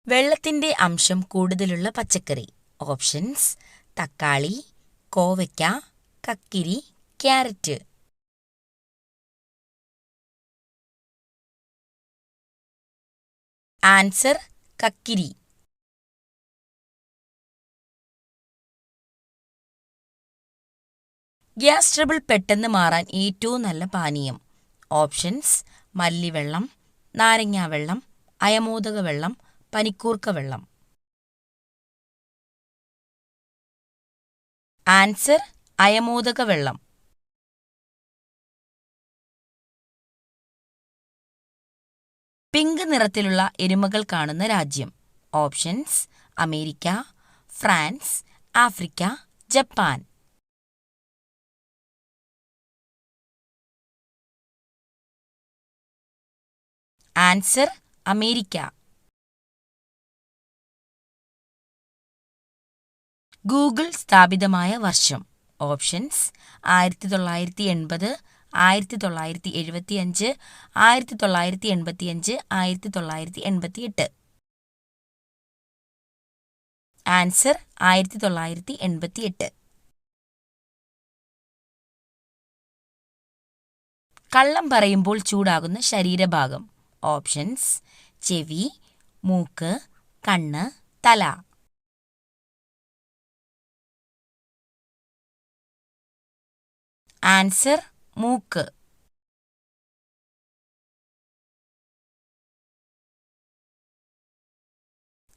വെള്ളത്തിന്റെ അംശം കൂടുതലുള്ള പച്ചക്കറി. ഓപ്ഷൻസ്: തക്കാളി, കോവയ്ക്ക, കക്കിരി, ക്യാരറ്റ്. ആൻസർ: കക്കിരി. ഗ്യാസ് ട്രബിൾ പെട്ടെന്ന് മാറാൻ ഏറ്റവും നല്ല പാനീയം. ഓപ്ഷൻസ്: മല്ലിവെള്ളം, നാരങ്ങാവെള്ളം, അയമോദക വെള്ളം, പനിക്കൂർക്ക വെള്ളം. ആൻസർ: അയമോദക വെള്ളം. പിങ്ക് നിറത്തിലുള്ള എരുമകൾ കാണുന്ന രാജ്യം. Options: America, France, Africa, Japan. Answer: America. Google സ്ഥാപിതമായ വർഷം. ഓപ്ഷൻസ്: 1980, 1975, 1985, 1988. ആൻസർ: 1988. കള്ളം പറയുമ്പോൾ ചൂടാകുന്ന ശരീരഭാഗം. ഓപ്ഷൻസ്: ചെവി, മൂക്ക്, കണ്ണ്, തല. ആൻസർ: മൂക്ക്.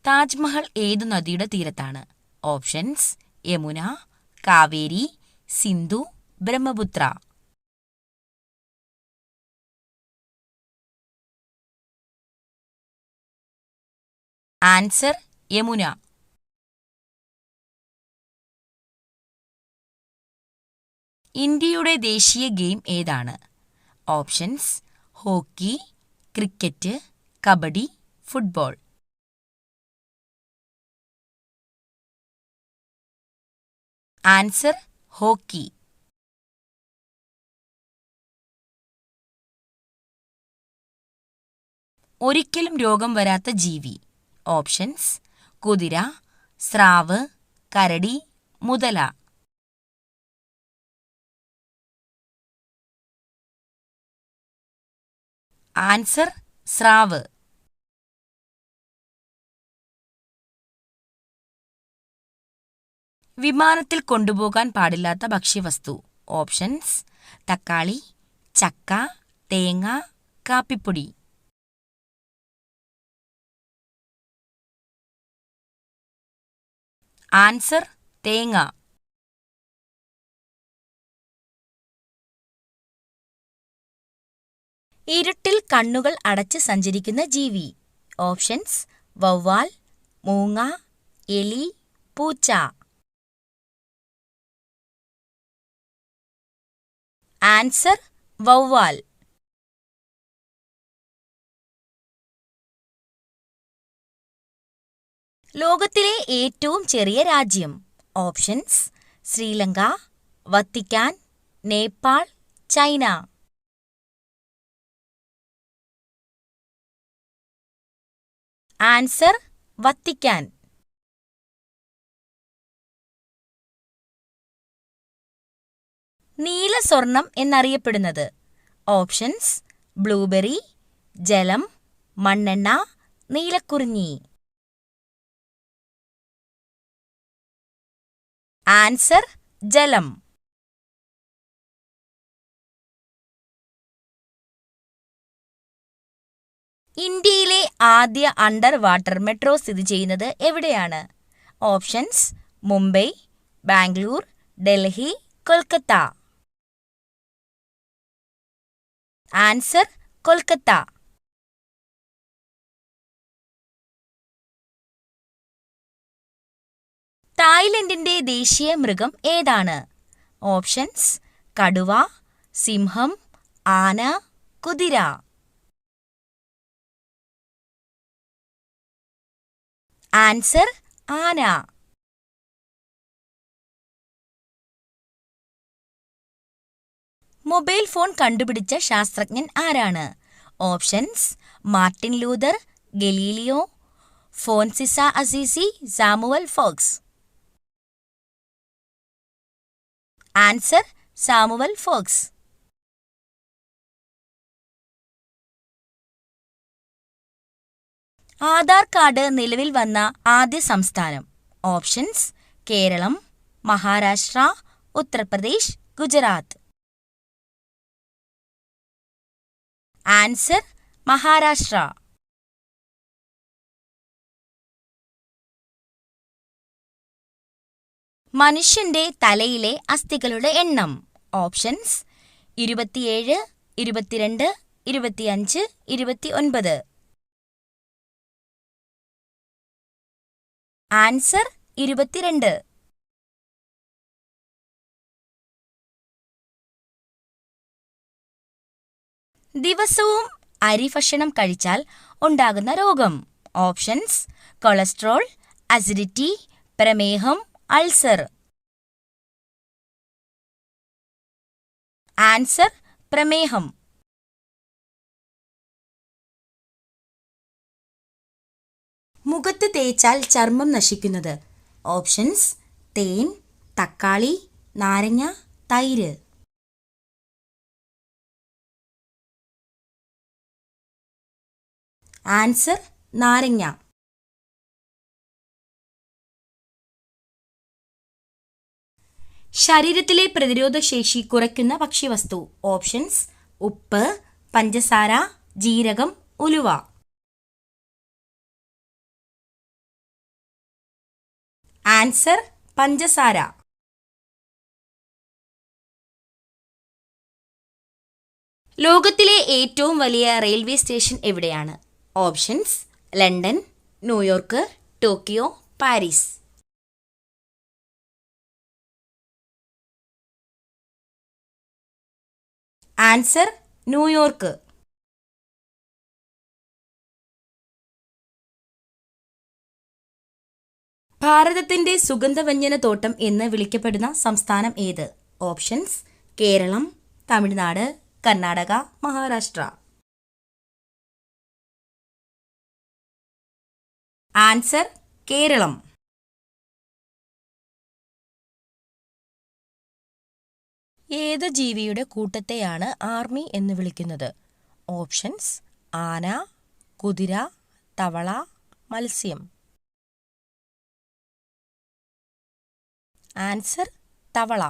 താജ്മഹൽ ഏതു നദിയുടെ തീരത്താണ്? ഓപ്ഷൻസ്: യമുന, കാവേരി, സിന്ധു, ബ്രഹ്മപുത്ര. ആൻസർ: യമുന. ഇന്ത്യയുടെ ദേശീയ ഗെയിം ഏതാണ്? Options: hockey, cricket, kabaddi, football. Answer: hockey. ഒരിക്കലും രോഗം വരാത്ത ജീവി. ഓപ്ഷൻസ്: കുതിര, സ്രാവ്, കരടി, മുതല. ആൻസർ: സ്രാവ്. വിമാനത്തിൽ കൊണ്ടുപോകാൻ പാടില്ലാത്ത ഭക്ഷ്യവസ്തു. ഓപ്ഷൻസ്: തക്കാളി, ചക്ക, തേങ്ങ, കാപ്പിപ്പൊടി. ആൻസർ: തേങ്ങ. ഇരുട്ടിൽ കണ്ണുകൾ അടച്ച് സഞ്ചരിക്കുന്ന ജീവി. ഓപ്ഷൻസ്: വവ്വാൽ, മൂങ്ങ, എലി, പൂച്ച. ആൻസർ: വവ്വാൽ. ലോകത്തിലെ ഏറ്റവും ചെറിയ രാജ്യം. Options: Sri Lanka, Vatican, Nepal, China. Answer: Vatican. നീല സ്വർണം എന്നറിയപ്പെടുന്നത്. ഓപ്ഷൻസ്: ബ്ലൂബെറി, ജലം, മണ്ണെണ്ണ, നീലക്കുറിഞ്ഞി. ആൻസർ: ജലം. ഇന്ത്യയിലെ ആദ്യ അണ്ടർ വാട്ടർ മെട്രോ സ്ഥിതി ചെയ്യുന്നത് എവിടെയാണ്? ഓപ്ഷൻസ്: മുംബൈ, ബാംഗ്ലൂർ, ഡൽഹി, കൊൽക്കത്ത. ആൻസർ: കൊൽക്കത്ത. തായ്ലൻഡിന്റെ ദേശീയ മൃഗം ഏതാണ്? ഓപ്ഷൻസ്: കടുവ, സിംഹം, ആന, കുതിര. ആൻസർ: ആന. മൊബൈൽ ഫോൺ കണ്ടുപിടിച്ച ശാസ്ത്രജ്ഞൻ ആരാണ്? Options: Martin Luther, Galileo, Francis Assisi, Samuel Fox. Answer Samuel Fox. Aadhaar card നിലവിൽ വന്ന ആദ്യ സംസ്ഥാനം. ഓപ്ഷൻസ്: കേരളം, മഹാരാഷ്ട്ര, ഉത്തർപ്രദേശ്, ഗുജറാത്ത്. ആൻസർ മഹാരാഷ്ട്ര. മനുഷ്യന്റെ തലയിലെ അസ്ഥികളുടെ എണ്ണം. ഓപ്ഷൻസ്: 27, 22, 25, 29. ആൻസർ 22. ദിവസവും അരിഭക്ഷണം കഴിച്ചാൽ ഉണ്ടാകുന്ന രോഗം. ഓപ്ഷൻസ്: കൊളസ്ട്രോൾ, അസിഡിറ്റി, പ്രമേഹം, അൾസർ. ആൻസർ പ്രമേഹം. മുഖത്ത് തേച്ചാൽ ചർമ്മം നശിക്കുന്നത്. ഓപ്ഷൻസ്: തേൻ, തക്കാളി, നാരങ്ങ, തൈര്. ആൻസർ നാരങ്ങ. ശരീരത്തിലെ പ്രതിരോധശേഷി കുറയ്ക്കുന്ന ഭക്ഷ്യവസ്തു. ഓപ്ഷൻസ്: ഉപ്പ്, പഞ്ചസാര, ജീരകം, ഉലുവ. ആൻസർ പഞ്ചസാര. ലോകത്തിലെ ഏറ്റവും വലിയ റെയിൽവേ സ്റ്റേഷൻ എവിടെയാണ്? Options: London, New York, Tokyo, Paris. Answer New York. ഭാരതത്തിന്റെ സുഗന്ധവ്യഞ്ജന തോട്ടം എന്ന് വിളിക്കപ്പെടുന്ന സംസ്ഥാനം ഏത്? ഓപ്ഷൻസ്: കേരളം, തമിഴ്നാട്, കർണാടക, മഹാരാഷ്ട്ര. ആൻസർ കേരളം. ഏത് ജീവിയുടെ കൂട്ടത്തെയാണ് ആർമി എന്ന് വിളിക്കുന്നത്? ഓപ്ഷൻസ്: ആന, കുതിര, തവള, മത്സ്യം. ആൻസർ തവള.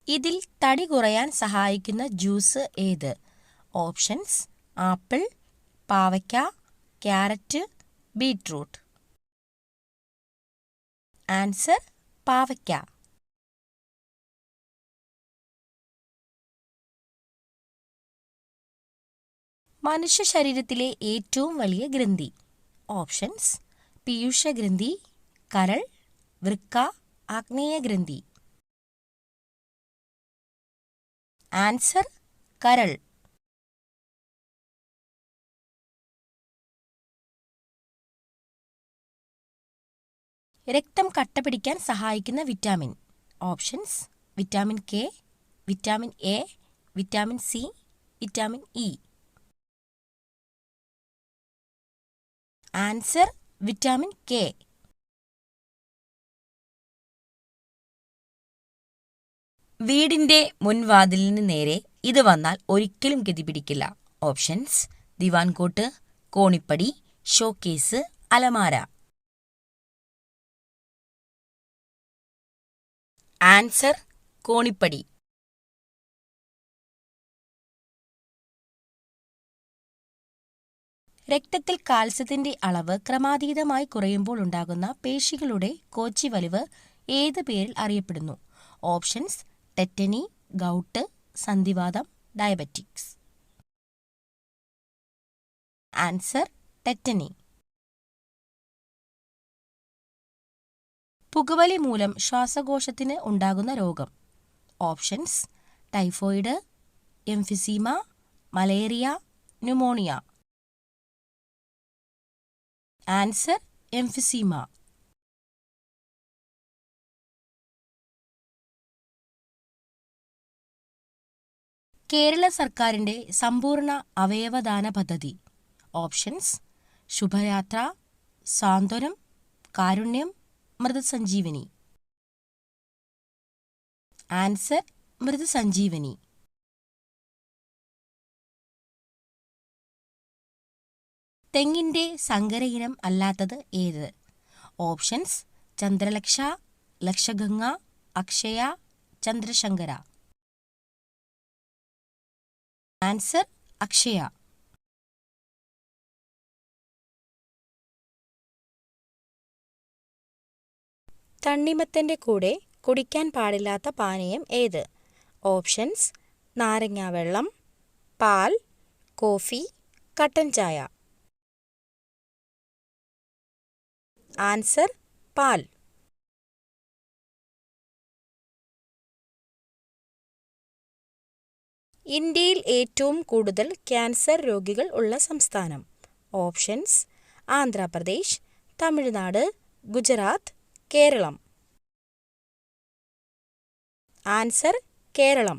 ഇതിൽ തടി കുറയാൻ സഹായിക്കുന്ന ജ്യൂസ് ഏത്? ഓപ്ഷൻസ്: ആപ്പിൾ, പാവയ്ക്ക, ക്യാരറ്റ്, ബീറ്റ്റൂട്ട്. ആൻസർ പാവയ്ക്ക. മനുഷ്യ ശരീരത്തിലെ ഏറ്റവും വലിയ ഗ്രന്ഥി. ഓപ്ഷൻസ്: പീയൂഷഗ്രന്ഥി, കരൾ, വൃക്ക, ആഗ്നേയഗ്രന്ഥി. ആൻസർ കരൾ. രക്തം കട്ട പിടിക്കാൻ സഹായിക്കുന്ന vitamin. Options: vitamin K, vitamin A, vitamin C, vitamin E. Answer vitamin K. വീടിന്റെ മുൻവാതിലിന് നേരെ ഇത് വന്നാൽ ഒരിക്കലും ഗതി പിടിക്കില്ല. ഓപ്ഷൻസ്: ദിവാൻകോട്ട്, കോണിപ്പടി, ഷോക്കേസ്, അലമാര. ആൻസർ കോണിപ്പടി. രക്തത്തിൽ കാൽസ്യത്തിന്റെ അളവ് ക്രമാതീതമായി കുറയുമ്പോൾ ഉണ്ടാകുന്ന പേശികളുടെ കോച്ചിവലിവ് ഏത് പേരിൽ അറിയപ്പെടുന്നു? ഓപ്ഷൻസ്: ടെറ്റനി, ഗൗട്ട്, സന്ധിവാതം, ഡയബറ്റിക്സ്. Answer tetany. പുകവലി മൂലം ശ്വാസകോശത്തിന് ഉണ്ടാകുന്ന രോഗം. Options: typhoid, emphysema, malaria, pneumonia. Answer emphysema. Kerala സർക്കാരിൻ്റെ സമ്പൂർണ്ണ അവയവദാന പദ്ധതി. ഓപ്ഷൻസ്: ശുഭയാത്ര, സാന്ത്വനം, കാരുണ്യം, മൃതസഞ്ജീവനി. ആൻസർ: മൃതസഞ്ജീവനി. തെങ്ങിൻ്റെ സങ്കര ഇനം അല്ലാത്തത് ഏത്? ഓപ്ഷൻസ്: ചന്ദ്രലക്ഷ, ലക്ഷഗംഗ, അക്ഷയ, ചന്ദ്രശങ്കര. ആൻസർ: അക്ഷയ. തണ്ണിമത്തൻ്റെ കൂടെ കുടിക്കാൻ പാടില്ലാത്ത പാനീയം ഏത്? ഓപ്ഷൻസ്: നാരങ്ങാവെള്ളം, പാൽ, കോഫി, കട്ടൻ ചായ. ആൻസർ: പാൽ. ഇന്ത്യയിൽ ഏറ്റവും കൂടുതൽ ക്യാൻസർ രോഗികൾ ഉള്ള സംസ്ഥാനം. ഓപ്ഷൻസ്: ആന്ധ്രാപ്രദേശ്, തമിഴ്നാട്, ഗുജറാത്ത്, കേരളം. ആൻസർ: കേരളം.